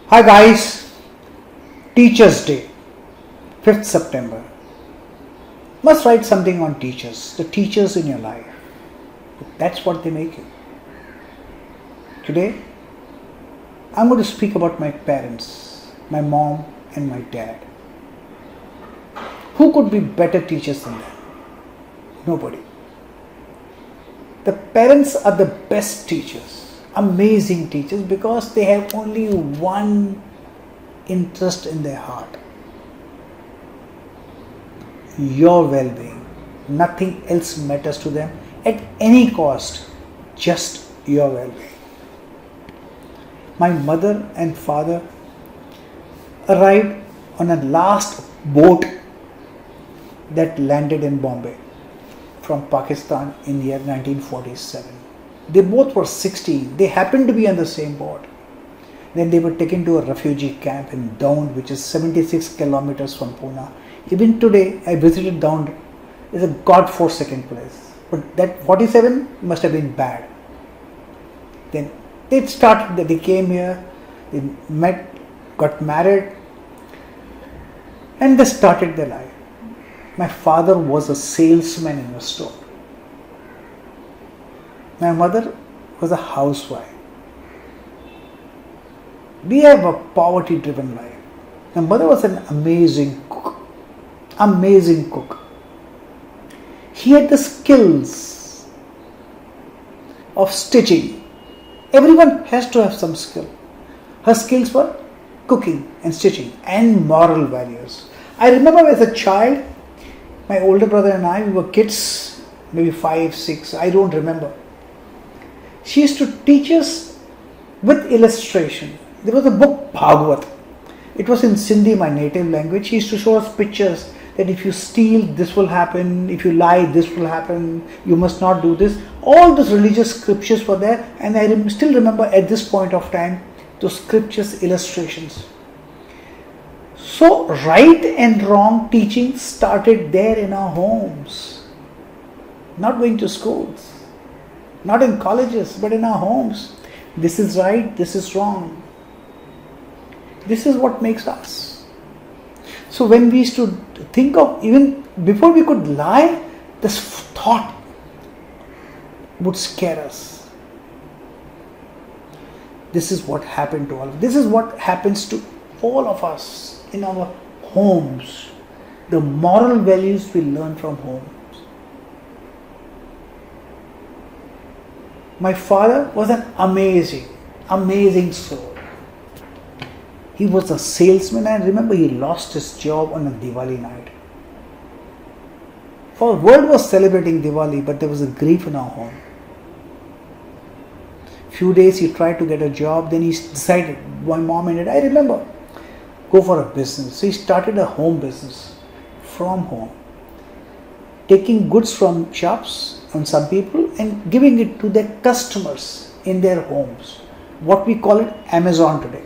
Hi guys, Teachers Day, 5th September. Must write something on teachers, the teachers in your life. That's what they make you. Today, I'm going to speak about my parents, my mom and my dad. Who could be better teachers than them? Nobody. The parents are the best teachers, amazing teachers, because they have only one interest in their heart: your well-being. Nothing else matters to them at any cost, just your well-being. My mother and father arrived on a last boat that landed in Bombay from Pakistan in the year 1947. They both were 16. They happened to be on the same boat. Then they were taken to a refugee camp in Daund, which is 76 kilometers from Pune. Even today, I visited Daund. It's a god-forsaken place. But that 47 must have been bad. Then they came here, they met, got married, and they started their life. My father was a salesman in a store. My mother was a housewife. We have a poverty-driven life. My mother was an amazing cook. Amazing cook. He had the skills of stitching. Everyone has to have some skill. Her skills were cooking and stitching and moral values. I remember as a child, my older brother and I, we were kids, maybe 5, 6, I don't remember. She used to teach us with illustration. There was a book, Bhagavad. It was in Sindhi, my native language. She used to show us pictures that if you steal, this will happen. If you lie, this will happen. You must not do this. All those religious scriptures were there. And I still remember at this point of time, those scriptures illustrations. So right and wrong teaching started there in our homes. Not going to schools. Not in colleges, but in our homes. This is right, this is wrong. This is what makes us. So when we used to think of, even before we could lie, this thought would scare us. This is what happened to all of us. This is what happens to all of us in our homes. The moral values we learn from home. My father was an amazing soul. He was a salesman, and I remember he lost his job on a Diwali night. For the world was celebrating Diwali, but there was a grief in our home. Few days he tried to get a job, then he decided, my mom and I remember, go for a business. So he started a home business from home, taking goods from shops on some people and giving it to their customers in their homes. What we call it Amazon today.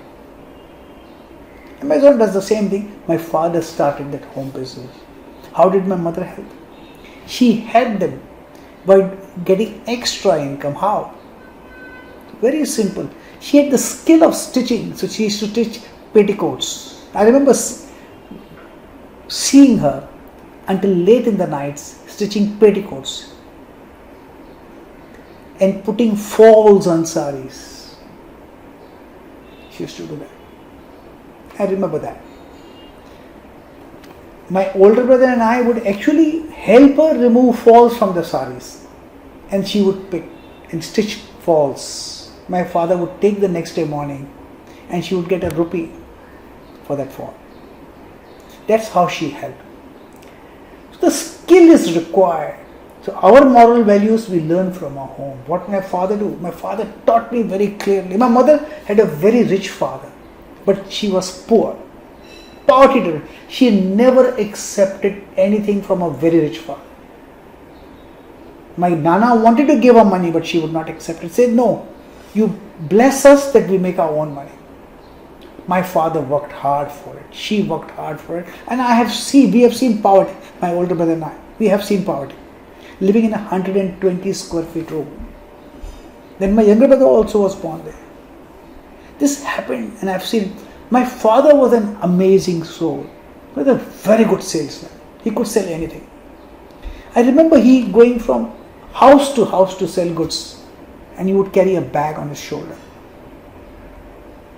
Amazon does the same thing. My father started that home business. How did my mother help? She helped them by getting extra income. How? Very simple. She had the skill of stitching, so she used to stitch petticoats. I remember seeing her until late in the nights stitching petticoats and putting falls on saris. She used to do that. I remember that. My older brother and I would actually help her remove falls from the saris, and she would pick and stitch falls. My father would take the next day morning and she would get a rupee for that fall. That's how she helped. So the skill is required. So our moral values we learn from our home. What did my father do? My father taught me very clearly. My mother had a very rich father, but she was poor. Poverty. She never accepted anything from a very rich father. My Nana wanted to give her money, but she would not accept it. Said, no, you bless us that we make our own money. My father worked hard for it. She worked hard for it. And we have seen poverty. My older brother and I, we have seen poverty. Living in a 120 square feet room. Then my younger brother also was born there. This happened, and I've seen My father was an amazing soul. He was a very good salesman. He could sell anything. I remember he going from house to sell goods, and he would carry a bag on his shoulder.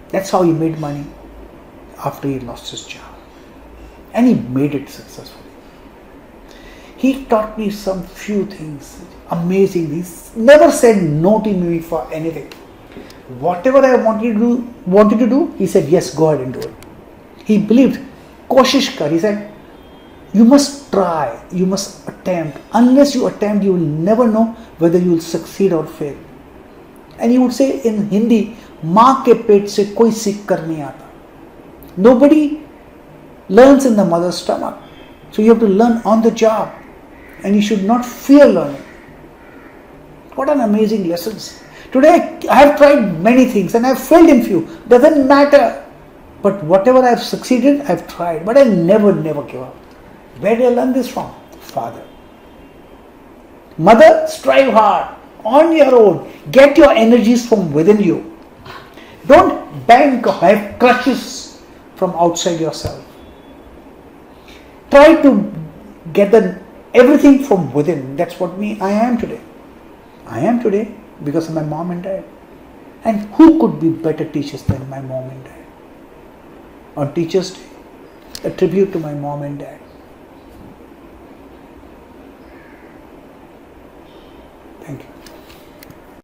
That's how he made money after he lost his job. And he made it successfully. He taught me some few things. Amazing. He never said no to me for anything. Whatever I wanted to do, he said, yes, go ahead and do it. He believed, koshish kar. He said, you must try, you must attempt. Unless you attempt, you will never know whether you will succeed or fail. And he would say in Hindi, maa ke pet se koi seekh kar nahi aata. Nobody learns in the mother's stomach. So you have to learn on the job. And you should not fear learning. What an amazing lessons. Today I have tried many things and I have failed in few. Doesn't matter. But whatever I have succeeded, I have tried. But I never give up. Where did I learn this from? Father. Mother, strive hard. On your own. Get your energies from within you. Don't bank or have crutches from outside yourself. Try to get everything from within. That's what I am today. I am today because of my mom and dad. And who could be better teachers than my mom and dad? On Teachers' Day, a tribute to my mom and dad.